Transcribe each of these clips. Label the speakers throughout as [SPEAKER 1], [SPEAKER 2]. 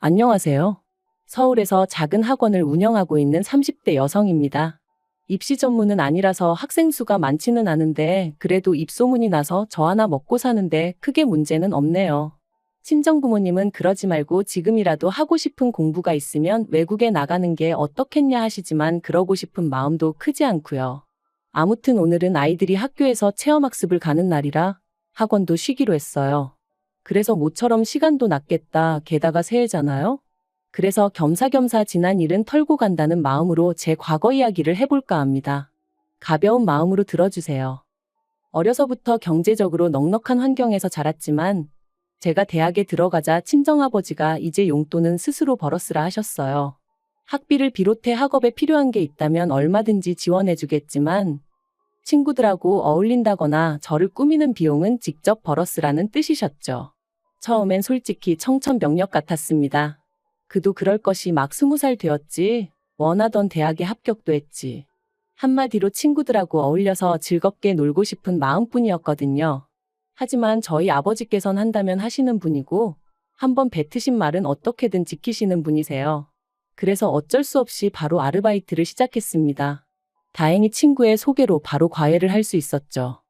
[SPEAKER 1] 안녕하세요. 서울에서 작은 학원을 운영하고 있는 30대 여성입니다. 입시 전문은 아니라서 학생 수가 많지는 않은데 그래도 입소문이 나서 저 하나 먹고 사는데 크게 문제는 없네요. 친정부모님은 그러지 말고 지금이라도 하고 싶은 공부가 있으면 외국에 나가는 게 어떻겠냐 하시지만 그러고 싶은 마음도 크지 않고요. 아무튼 오늘은 아이들이 학교에서 체험학습을 가는 날이라 학원도 쉬기로 했어요. 그래서 모처럼 시간도 났겠다. 게다가 새해잖아요? 그래서 겸사겸사 지난 일은 털고 간다는 마음으로 제 과거 이야기를 해볼까 합니다. 가벼운 마음으로 들어주세요. 어려서부터 경제적으로 넉넉한 환경에서 자랐지만 제가 대학에 들어가자 친정아버지가 이제 용돈은 스스로 벌었으라 하셨어요. 학비를 비롯해 학업에 필요한 게 있다면 얼마든지 지원해주겠지만 친구들하고 어울린다거나 저를 꾸미는 비용은 직접 벌었으라는 뜻이셨죠. 처음엔 솔직히 청천벽력 같았습니다. 그도 그럴 것이 막 20살 되었지. 원하던 대학에 합격도 했지. 한마디로 친구들하고 어울려서 즐겁게 놀고 싶은 마음뿐이었거든요. 하지만 저희 아버지께선 한다면 하시는 분이고 한번 뱉으신 말은 어떻게든 지키시는 분이세요. 그래서 어쩔 수 없이 바로 아르바이트를 시작했습니다. 다행히 친구의 소개로 바로 과외를 할 수 있었죠.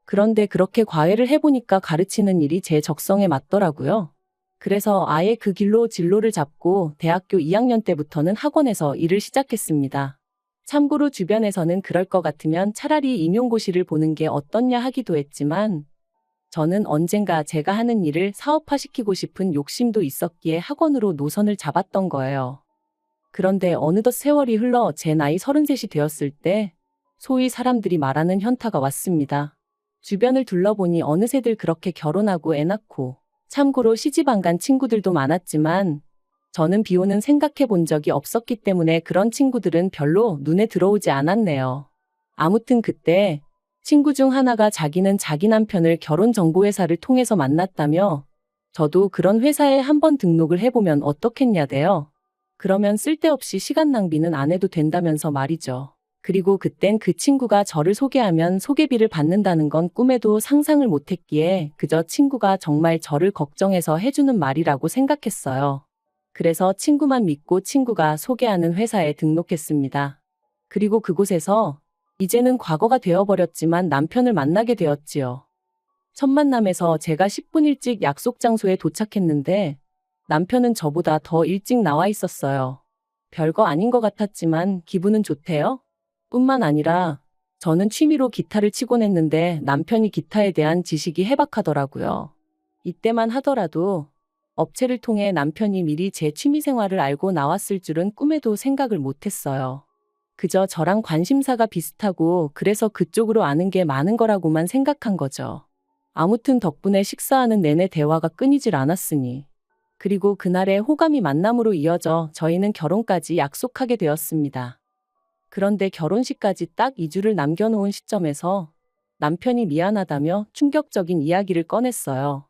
[SPEAKER 1] 그런데 그렇게 과외를 해보니까 가르치는 일이 제 적성에 맞더라고요. 그래서 아예 그 길로 진로를 잡고 대학교 2학년 때부터는 학원에서 일을 시작했습니다. 참고로 주변에서는 그럴 것 같으면 차라리 임용고시를 보는 게 어떻냐 하기도 했지만 저는 언젠가 제가 하는 일을 사업화시키고 싶은 욕심도 있었기에 학원으로 노선을 잡았던 거예요. 그런데 어느덧 세월이 흘러 제 나이 33이 되었을 때 소위 사람들이 말하는 현타가 왔습니다. 주변을 둘러보니 어느새들 그렇게 결혼하고 애 낳고 참고로 시집 안 간 친구들도 많았지만 저는 비혼은 생각해 본 적이 없었기 때문에 그런 친구들은 별로 눈에 들어오지 않았네요. 아무튼 그때 친구 중 하나가 자기는 자기 남편을 결혼정보회사를 통해서 만났다며 저도 그런 회사에 한번 등록을 해보면 어떻겠냐대요. 그러면 쓸데없이 시간 낭비는 안 해도 된다면서 말이죠. 그리고 그땐 그 친구가 저를 소개하면 소개비를 받는다는 건 꿈에도 상상을 못했기에 그저 친구가 정말 저를 걱정해서 해주는 말이라고 생각했어요. 그래서 친구만 믿고 친구가 소개하는 회사에 등록했습니다. 그리고 그곳에서 이제는 과거가 되어버렸지만 남편을 만나게 되었지요. 첫 만남에서 제가 10분 일찍 약속 장소에 도착했는데 남편은 저보다 더 일찍 나와 있었어요. 별거 아닌 것 같았지만 기분은 좋대요. 뿐만 아니라 저는 취미로 기타를 치곤 했는데 남편이 기타에 대한 지식이 해박하더라고요. 이때만 하더라도 업체를 통해 남편이 미리 제 취미 생활을 알고 나왔을 줄은 꿈에도 생각을 못했어요. 그저 저랑 관심사가 비슷하고 그래서 그쪽으로 아는 게 많은 거라고만 생각한 거죠. 아무튼 덕분에 식사하는 내내 대화가 끊이질 않았으니. 그리고 그날의 호감이 만남으로 이어져 저희는 결혼까지 약속하게 되었습니다. 그런데 결혼식까지 딱 2주를 남겨놓은 시점에서 남편이 미안하다며 충격적인 이야기를 꺼냈어요.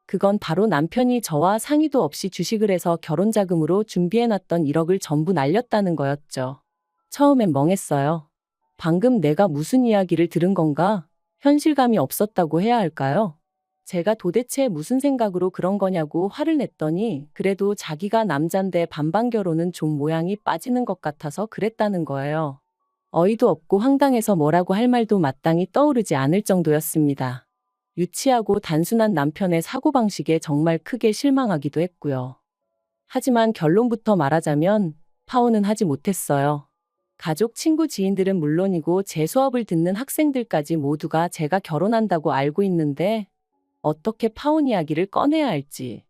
[SPEAKER 1] 그건 바로 남편이 저와 상의도 없이 주식을 해서 결혼자금으로 준비해놨던 1억을 전부 날렸다는 거였죠. 처음엔 멍했어요. 방금 내가 무슨 이야기를 들은 건가? 현실감이 없었다고 해야 할까요? 제가 도대체 무슨 생각으로 그런 거냐고 화를 냈더니 그래도 자기가 남잔데 반반 결혼은 좀 모양이 빠지는 것 같아서 그랬다는 거예요. 어이도 없고 황당해서 뭐라고 할 말도 마땅히 떠오르지 않을 정도였습니다. 유치하고 단순한 남편의 사고방식에 정말 크게 실망하기도 했고요. 하지만 결론부터 말하자면 파혼은 하지 못했어요. 가족, 친구, 지인들은 물론이고 제 수업을 듣는 학생들까지 모두가 제가 결혼한다고 알고 있는데 어떻게 파혼 이야기를 꺼내야 할지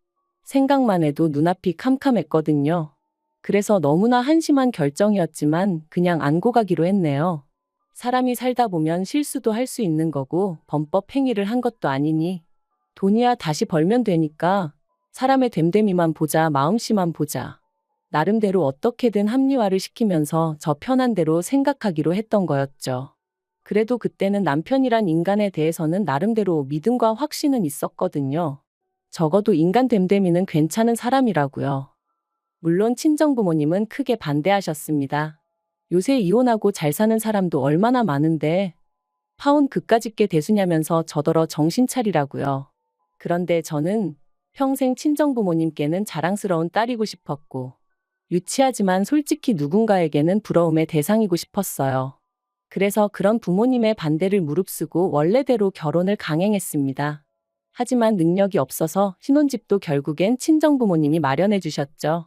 [SPEAKER 1] 생각만 해도 눈앞이 캄캄했거든요. 그래서 너무나 한심한 결정이었지만 그냥 안고 가기로 했네요. 사람이 살다 보면 실수도 할 수 있는 거고 범법 행위를 한 것도 아니니 돈이야 다시 벌면 되니까 사람의 됨됨이만 보자, 마음씨만 보자. 나름대로 어떻게든 합리화를 시키면서 저 편한 대로 생각하기로 했던 거였죠. 그래도 그때는 남편이란 인간에 대해서는 나름대로 믿음과 확신은 있었거든요. 적어도 인간 됨됨이는 괜찮은 사람이라고요. 물론 친정부모님은 크게 반대하셨습니다. 요새 이혼하고 잘 사는 사람도 얼마나 많은데 파혼 그까짓 게 대수냐면서 저더러 정신 차리라고요. 그런데 저는 평생 친정부모님께는 자랑스러운 딸이고 싶었고, 유치하지만 솔직히 누군가에게는 부러움의 대상이고 싶었어요. 그래서 그런 부모님의 반대를 무릅쓰고 원래대로 결혼을 강행했습니다. 하지만 능력이 없어서 신혼집도 결국엔 친정부모님이 마련해 주셨죠.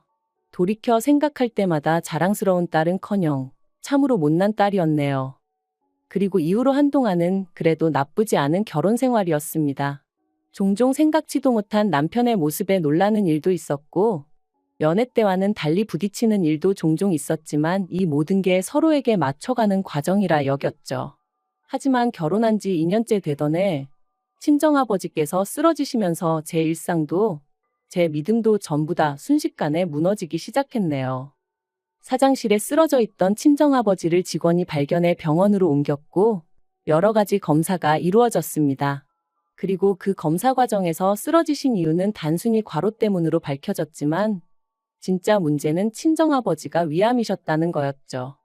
[SPEAKER 1] 돌이켜 생각할 때마다 자랑스러운 딸은커녕 참으로 못난 딸이었네요. 그리고 이후로 한동안은 그래도 나쁘지 않은 결혼 생활이었습니다. 종종 생각지도 못한 남편의 모습에 놀라는 일도 있었고, 연애 때와는 달리 부딪히는 일도 종종 있었지만 이 모든 게 서로에게 맞춰가는 과정이라 여겼죠. 하지만 결혼한 지 2년째 되던 해 친정아버지께서 쓰러지시면서 제 일상도 제 믿음도 전부 다 순식간에 무너지기 시작했네요. 사장실에 쓰러져 있던 친정아버지를 직원이 발견해 병원으로 옮겼고 여러 가지 검사가 이루어졌습니다. 그리고 그 검사 과정에서 쓰러지신 이유는 단순히 과로 때문으로 밝혀졌지만 진짜 문제는 친정아버지가 위암이셨다는 거였죠.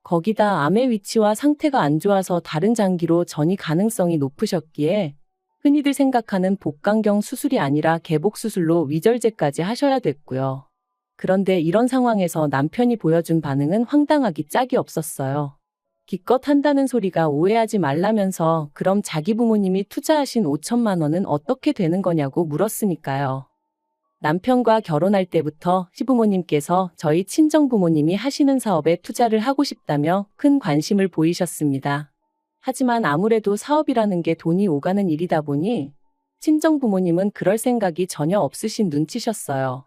[SPEAKER 1] 거기다 암의 위치와 상태가 안 좋아서 다른 장기로 전이 가능성이 높으셨기에 흔히들 생각하는 복강경 수술이 아니라 개복수술로 위절제까지 하셔야 됐고요. 그런데 이런 상황에서 남편이 보여준 반응은 황당하기 짝이 없었어요. 기껏 한다는 소리가 오해하지 말라면서 그럼 자기 부모님이 투자하신 5천만 원은 어떻게 되는 거냐고 물었으니까요. 남편과 결혼할 때부터 시부모님께서 저희 친정부모님이 하시는 사업에 투자를 하고 싶다며 큰 관심을 보이셨습니다. 하지만 아무래도 사업이라는 게 돈이 오가는 일이다 보니 친정부모님은 그럴 생각이 전혀 없으신 눈치셨어요.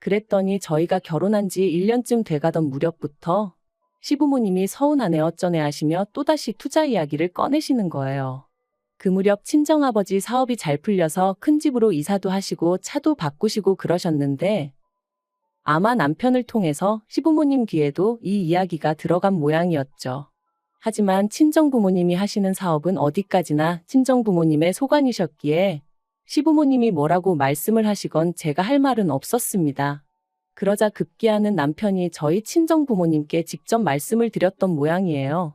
[SPEAKER 1] 그랬더니 저희가 결혼한 지 1년쯤 돼가던 무렵부터 시부모님이 서운하네 어쩌네 하시며 또다시 투자 이야기를 꺼내시는 거예요. 그 무렵 친정아버지 사업이 잘 풀려서 큰 집으로 이사도 하시고 차도 바꾸시고 그러셨는데 아마 남편을 통해서 시부모님 귀에도 이 이야기가 들어간 모양이었죠. 하지만 친정부모님이 하시는 사업은 어디까지나 친정부모님의 소관이셨기에 시부모님이 뭐라고 말씀을 하시건 제가 할 말은 없었습니다. 그러자 급기야는 남편이 저희 친정부모님께 직접 말씀을 드렸던 모양이에요.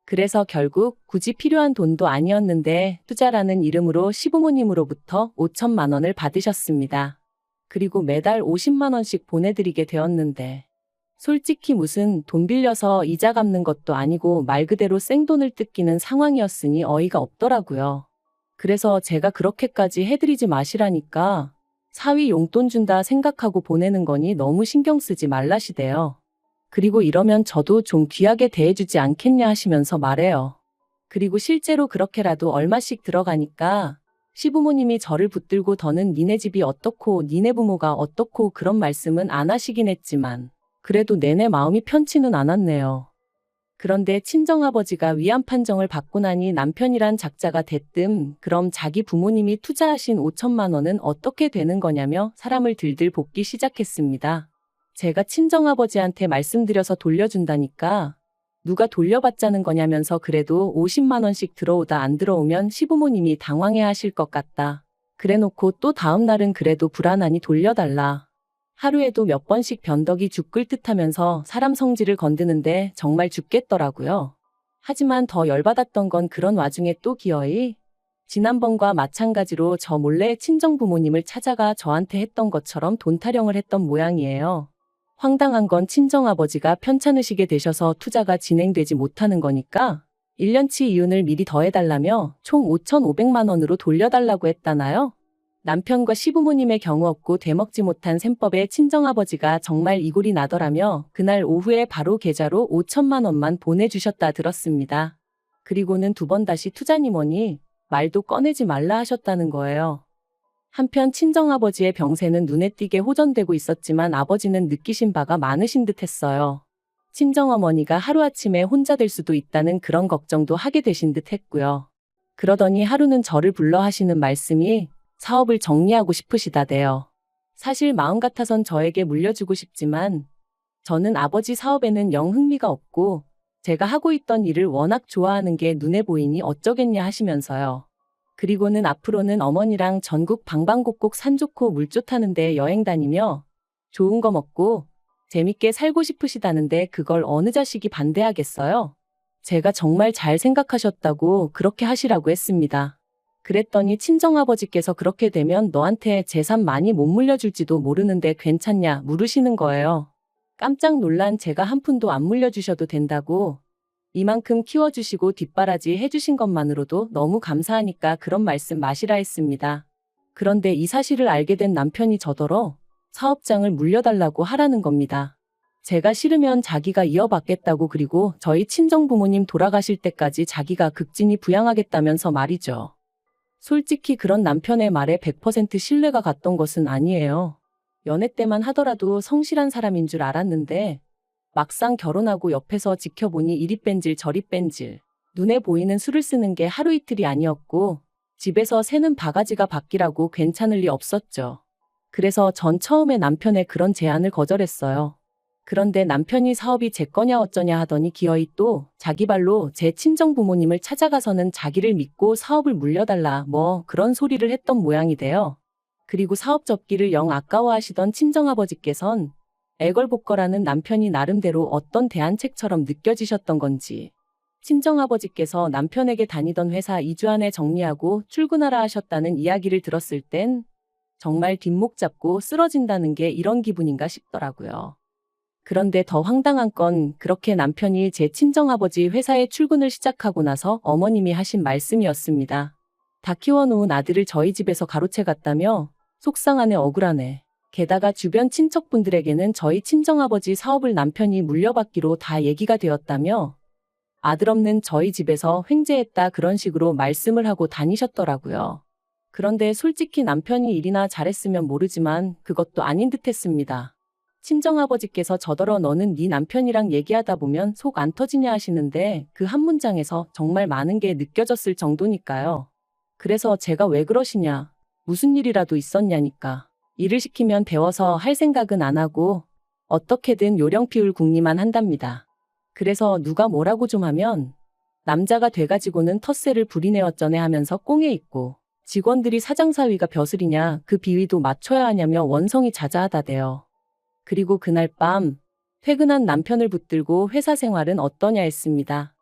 [SPEAKER 1] 그래서 결국 굳이 필요한 돈도 아니었는데 투자라는 이름으로 시부모님으로부터 5천만 원을 받으셨습니다. 그리고 매달 50만 원씩 보내드리게 되었는데 솔직히 무슨 돈 빌려서 이자 갚는 것도 아니고 말 그대로 생돈을 뜯기는 상황이었으니 어이가 없더라고요. 그래서 제가 그렇게까지 해드리지 마시라니까 사위 용돈 준다 생각하고 보내는 거니 너무 신경 쓰지 말라시대요. 그리고 이러면 저도 좀 귀하게 대해주지 않겠냐 하시면서 말해요. 그리고 실제로 그렇게라도 얼마씩 들어가니까 시부모님이 저를 붙들고 더는 니네 집이 어떻고 니네 부모가 어떻고 그런 말씀은 안 하시긴 했지만 그래도 내내 마음이 편치는 않았네요. 그런데 친정아버지가 위암 판정을 받고 나니 남편이란 작자가 대뜸 그럼 자기 부모님이 투자하신 5천만 원은 어떻게 되는 거냐며 사람을 들들 볶기 시작했습니다. 제가 친정아버지한테 말씀드려서 돌려준다니까 누가 돌려받자는 거냐면서 그래도 50만 원씩 들어오다 안 들어오면 시부모님이 당황해 하실 것 같다. 그래놓고 또 다음 날은 그래도 불안하니 돌려달라. 하루에도 몇 번씩 변덕이 죽을 듯하면서 사람 성질을 건드는데 정말 죽겠더라고요. 하지만 더 열받았던 건 그런 와중에 또 기어이 지난번과 마찬가지로 저 몰래 친정부모님을 찾아가 저한테 했던 것처럼 돈 타령을 했던 모양이에요. 황당한 건 친정아버지가 편찮으시게 되셔서 투자가 진행되지 못하는 거니까 1년치 이윤을 미리 더해달라며 총 5,500만 원으로 돌려달라고 했다나요? 남편과 시부모님의 경우 없고 되먹지 못한 셈법에 친정아버지가 정말 이골이 나더라며 그날 오후에 바로 계좌로 5천만 원만 보내주셨다 들었습니다. 그리고는 두 번 다시 투자니 뭐니 말도 꺼내지 말라 하셨다는 거예요. 한편 친정아버지의 병세는 눈에 띄게 호전되고 있었지만 아버지는 느끼신 바가 많으신 듯 했어요. 친정어머니가 하루아침에 혼자 될 수도 있다는 그런 걱정도 하게 되신 듯 했고요. 그러더니 하루는 저를 불러 하시는 말씀이 사업을 정리하고 싶으시다대요. 사실 마음 같아선 저에게 물려주고 싶지만 저는 아버지 사업에는 영 흥미가 없고 제가 하고 있던 일을 워낙 좋아하는 게 눈에 보이니 어쩌겠냐 하시면서요. 그리고는 앞으로는 어머니랑 전국 방방곡곡 산 좋고 물 좋다는데 여행 다니며 좋은 거 먹고 재밌게 살고 싶으시다는데 그걸 어느 자식이 반대하겠어요? 제가 정말 잘 생각하셨다고 그렇게 하시라고 했습니다. 그랬더니 친정아버지께서 그렇게 되면 너한테 재산 많이 못 물려줄지도 모르는데 괜찮냐 물으시는 거예요. 깜짝 놀란 제가 한 푼도 안 물려주셔도 된다고, 이만큼 키워주시고 뒷바라지 해주신 것만으로도 너무 감사하니까 그런 말씀 마시라 했습니다. 그런데 이 사실을 알게 된 남편이 저더러 사업장을 물려달라고 하라는 겁니다. 제가 싫으면 자기가 이어받겠다고, 그리고 저희 친정부모님 돌아가실 때까지 자기가 극진히 부양하겠다면서 말이죠. 솔직히 그런 남편의 말에 100% 신뢰가 갔던 것은 아니에요. 연애 때만 하더라도 성실한 사람인 줄 알았는데 막상 결혼하고 옆에서 지켜보니 이리 뺀질 저리 뺀질, 눈에 보이는 수를 쓰는 게 하루 이틀이 아니었고 집에서 새는 바가지가 바뀌라고 괜찮을 리 없었죠. 그래서 전 처음에 남편의 그런 제안을 거절했어요. 그런데 남편이 사업이 제 거냐 어쩌냐 하더니 기어이 또 자기 발로 제 친정부모님을 찾아가서는 자기를 믿고 사업을 물려달라 뭐 그런 소리를 했던 모양이 돼요. 그리고 사업 접기를 영 아까워하시던 친정아버지께선 애걸복걸하는 남편이 나름대로 어떤 대안책처럼 느껴지셨던 건지 친정아버지께서 남편에게 다니던 회사 2주 안에 정리하고 출근하라 하셨다는 이야기를 들었을 땐 정말 뒷목 잡고 쓰러진다는 게 이런 기분인가 싶더라고요. 그런데 더 황당한 건 그렇게 남편이 제 친정아버지 회사에 출근을 시작하고 나서 어머님이 하신 말씀이었습니다. 다 키워놓은 아들을 저희 집에서 가로채 갔다며 속상하네 억울하네. 게다가 주변 친척분들에게는 저희 친정아버지 사업을 남편이 물려받기로 다 얘기가 되었다며 아들 없는 저희 집에서 횡재했다 그런 식으로 말씀을 하고 다니셨더라고요. 그런데 솔직히 남편이 일이나 잘했으면 모르지만 그것도 아닌 듯 했습니다. 친정아버지께서 저더러 너는 네 남편이랑 얘기하다 보면 속 안 터지냐 하시는데 그 한 문장에서 정말 많은 게 느껴졌을 정도니까요. 그래서 제가 왜 그러시냐, 무슨 일이라도 있었냐니까. 일을 시키면 배워서 할 생각은 안 하고 어떻게든 요령 피울 궁리만 한답니다. 그래서 누가 뭐라고 좀 하면 남자가 돼가지고는 텃세를 부리네 어쩌네 하면서 꽁에 있고 직원들이 사장사위가 벼슬이냐 그 비위도 맞춰야 하냐며 원성이 자자하다대요. 그리고 그날 밤 퇴근한 남편을 붙들고 회사 생활은 어떠냐 했습니다.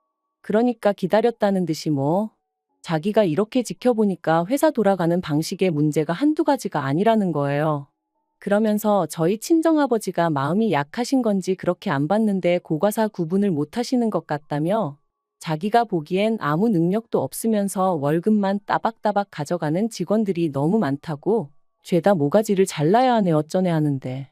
[SPEAKER 1] 그러니까 기다렸다는 듯이 뭐 자기가 이렇게 지켜보니까 회사 돌아가는 방식의 문제가 한두 가지가 아니라는 거예요. 그러면서 저희 친정아버지가 마음이 약하신 건지 그렇게 안 봤는데 고과사 구분을 못 하시는 것 같다며 자기가 보기엔 아무 능력도 없으면서 월급만 따박따박 가져가는 직원들이 너무 많다고 죄다 모가지를 잘라야 하네 어쩌네 하는데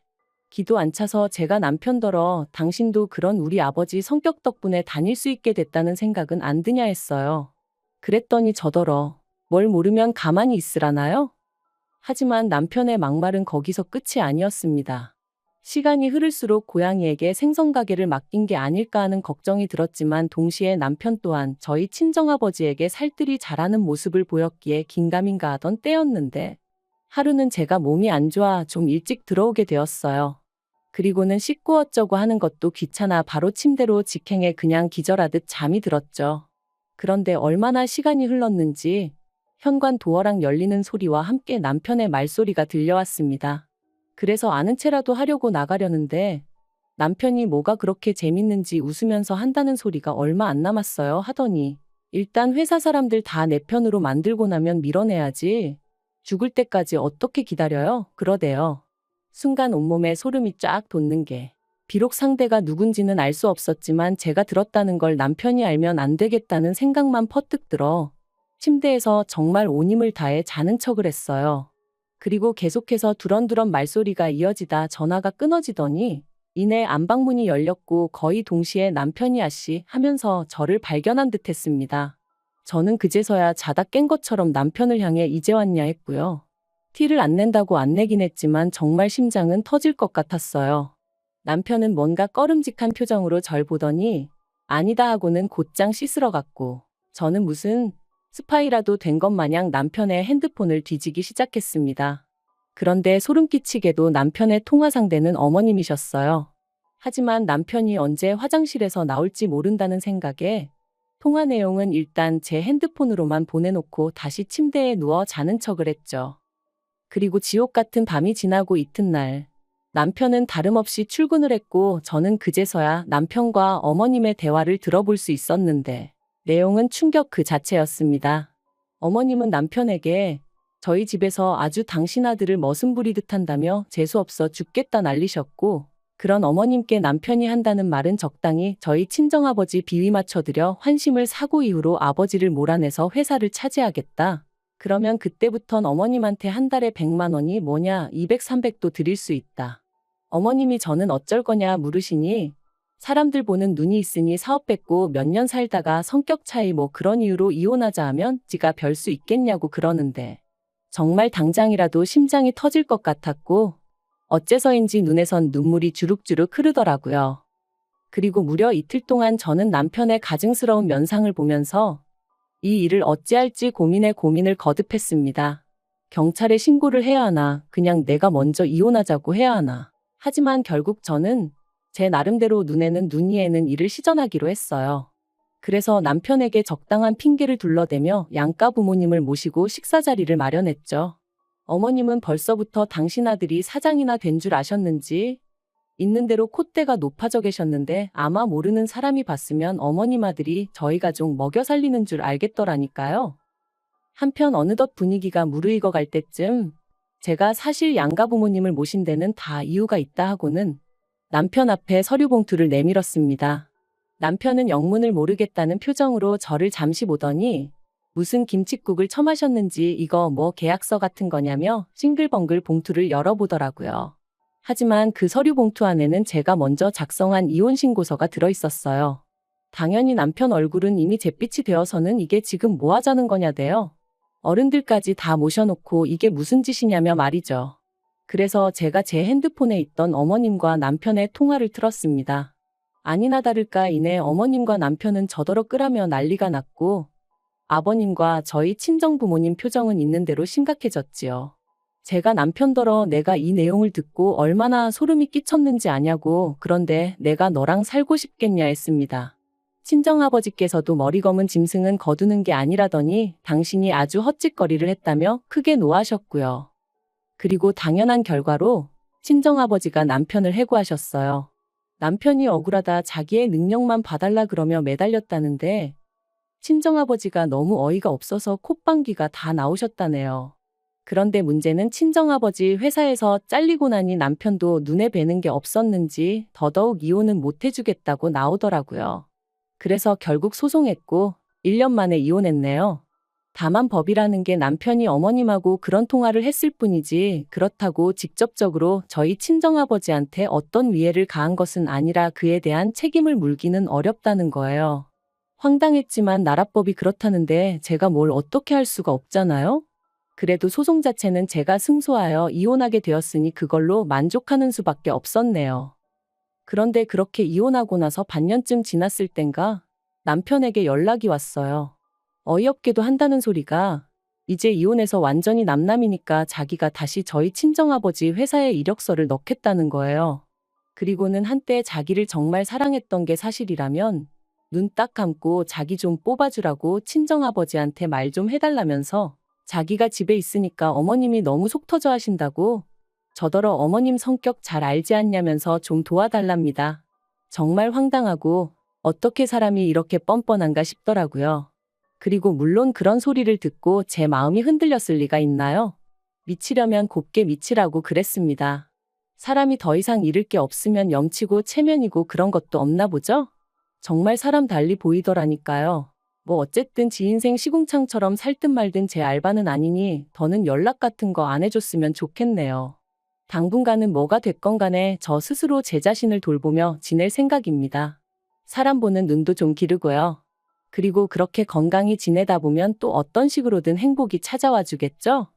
[SPEAKER 1] 기도 안 차서 제가 남편더러 당신도 그런 우리 아버지 성격 덕분에 다닐 수 있게 됐다는 생각은 안 드냐 했어요. 그랬더니 저더러 뭘 모르면 가만히 있으라나요? 하지만 남편의 막말은 거기서 끝이 아니었습니다. 시간이 흐를수록 고양이에게 생선가게를 맡긴 게 아닐까 하는 걱정이 들었지만 동시에 남편 또한 저희 친정아버지에게 살뜰히 잘하는 모습을 보였기에 긴가민가 하던 때였는데 하루는 제가 몸이 안 좋아 좀 일찍 들어오게 되었어요. 그리고는 씻고 어쩌고 하는 것도 귀찮아 바로 침대로 직행해 그냥 기절하듯 잠이 들었죠. 그런데 얼마나 시간이 흘렀는지 현관 도어락 열리는 소리와 함께 남편의 말소리가 들려왔습니다. 그래서 아는 체라도 하려고 나가려는데 남편이 뭐가 그렇게 재밌는지 웃으면서 한다는 소리가 얼마 안 남았어요 하더니 일단 회사 사람들 다 내 편으로 만들고 나면 밀어내야지. 죽을 때까지 어떻게 기다려요? 그러대요. 순간 온몸에 소름이 쫙 돋는 게 비록 상대가 누군지는 알 수 없었지만 제가 들었다는 걸 남편이 알면 안 되겠다는 생각만 퍼뜩 들어 침대에서 정말 온 힘을 다해 자는 척을 했어요. 그리고 계속해서 두런두런 말소리가 이어지다 전화가 끊어지더니 이내 안방문이 열렸고 거의 동시에 남편이 아씨 하면서 저를 발견한 듯 했습니다. 저는 그제서야 자다 깬 것처럼 남편을 향해 이제 왔냐 했고요. 티를 안 낸다고 안 내긴 했지만 정말 심장은 터질 것 같았어요. 남편은 뭔가 꺼름직한 표정으로 절 보더니 아니다 하고는 곧장 씻으러 갔고 저는 무슨 스파이라도 된 것 마냥 남편의 핸드폰을 뒤지기 시작했습니다. 그런데 소름 끼치게도 남편의 통화 상대는 어머님이셨어요. 하지만 남편이 언제 화장실에서 나올지 모른다는 생각에 통화 내용은 일단 제 핸드폰으로만 보내놓고 다시 침대에 누워 자는 척을 했죠. 그리고 지옥 같은 밤이 지나고 이튿날 남편은 다름없이 출근을 했고 저는 그제서야 남편과 어머님의 대화를 들어볼 수 있었는데 내용은 충격 그 자체였습니다. 어머님은 남편에게 저희 집에서 아주 당신 아들을 머슴 부리듯 한다며 재수없어 죽겠다 난리셨고, 그런 어머님께 남편이 한다는 말은 적당히 저희 친정아버지 비위 맞춰드려 환심을 사고 이후로 아버지를 몰아내서 회사를 차지하겠다. 그러면 그때부턴 어머님한테 한 달에 100만 원이 뭐냐 200, 300도 드릴 수 있다. 어머님이 저는 어쩔 거냐 물으시니 사람들 보는 눈이 있으니 사업 뺏고 몇 년 살다가 성격 차이 뭐 그런 이유로 이혼하자 하면 지가 별 수 있겠냐고 그러는데 정말 당장이라도 심장이 터질 것 같았고 어째서인지 눈에선 눈물이 주룩주룩 흐르더라고요. 그리고 무려 이틀 동안 저는 남편의 가증스러운 면상을 보면서 이 일을 어찌할지 고민을 거듭했습니다. 경찰에 신고를 해야 하나, 그냥 내가 먼저 이혼하자고 해야 하나. 하지만 결국 저는 제 나름대로 눈에는 눈, 이에는 이를 시전하기로 했어요. 그래서 남편에게 적당한 핑계를 둘러대며 양가 부모님을 모시고 식사 자리를 마련했죠. 어머님은 벌써부터 당신 아들이 사장이나 된 줄 아셨는지 있는 대로 콧대가 높아져 계셨는데 아마 모르는 사람이 봤으면 어머님 아들이 저희 가족 먹여 살리는 줄 알겠더라니까요. 한편 어느덧 분위기가 무르익어 갈 때쯤 제가 사실 양가 부모님을 모신 데는 다 이유가 있다 하고는 남편 앞에 서류 봉투를 내밀었습니다. 남편은 영문을 모르겠다는 표정으로 저를 잠시 보더니 무슨 김칫국을 처마셨는지 이거 뭐 계약서 같은 거냐며 싱글벙글 봉투를 열어보더라고요. 하지만 그 서류 봉투 안에는 제가 먼저 작성한 이혼 신고서가 들어있었어요. 당연히 남편 얼굴은 이미 잿빛이 되어서는 이게 지금 뭐 하자는 거냐대요. 어른들까지 다 모셔놓고 이게 무슨 짓이냐며 말이죠. 그래서 제가 제 핸드폰에 있던 어머님과 남편의 통화를 틀었습니다. 아니나 다를까 이내 어머님과 남편은 저더러 끄라며 난리가 났고 아버님과 저희 친정부모님 표정은 있는 대로 심각해졌지요. 제가 남편더러 내가 이 내용을 듣고 얼마나 소름이 끼쳤는지 아냐고, 그런데 내가 너랑 살고 싶겠냐 했습니다. 친정아버지께서도 머리 검은 짐승은 거두는 게 아니라더니 당신이 아주 헛짓거리를 했다며 크게 노하셨고요. 그리고 당연한 결과로 친정아버지가 남편을 해고하셨어요. 남편이 억울하다 자기의 능력만 봐달라 그러며 매달렸다는데 친정아버지가 너무 어이가 없어서 콧방귀가 다 나오셨다네요. 그런데 문제는 친정아버지 회사에서 잘리고 나니 남편도 눈에 뵈는 게 없었는지 더더욱 이혼은 못 해주겠다고 나오더라고요. 그래서 결국 소송했고 1년 만에 이혼했네요. 다만 법이라는 게 남편이 어머님하고 그런 통화를 했을 뿐이지 그렇다고 직접적으로 저희 친정아버지한테 어떤 위해를 가한 것은 아니라 그에 대한 책임을 물기는 어렵다는 거예요. 황당했지만 나라법이 그렇다는데 제가 뭘 어떻게 할 수가 없잖아요? 그래도 소송 자체는 제가 승소하여 이혼하게 되었으니 그걸로 만족하는 수밖에 없었네요. 그런데 그렇게 이혼하고 나서 반년쯤 지났을 땐가 남편에게 연락이 왔어요. 어이없게도 한다는 소리가 이제 이혼해서 완전히 남남이니까 자기가 다시 저희 친정아버지 회사에 이력서를 넣겠다는 거예요. 그리고는 한때 자기를 정말 사랑했던 게 사실이라면 눈 딱 감고 자기 좀 뽑아주라고 친정아버지한테 말 좀 해달라면서 자기가 집에 있으니까 어머님이 너무 속 터져 하신다고 저더러 어머님 성격 잘 알지 않냐면서 좀 도와달랍니다. 정말 황당하고 어떻게 사람이 이렇게 뻔뻔한가 싶더라고요. 그리고 물론 그런 소리를 듣고 제 마음이 흔들렸을 리가 있나요? 미치려면 곱게 미치라고 그랬습니다. 사람이 더 이상 잃을 게 없으면 염치고 체면이고 그런 것도 없나 보죠? 정말 사람 달리 보이더라니까요. 뭐 어쨌든 지 인생 시궁창처럼 살든 말든 제 알바는 아니니 더는 연락 같은 거 안 해줬으면 좋겠네요. 당분간은 뭐가 됐건 간에 저 스스로 제 자신을 돌보며 지낼 생각입니다. 사람 보는 눈도 좀 기르고요. 그리고 그렇게 건강히 지내다 보면 또 어떤 식으로든 행복이 찾아와 주겠죠?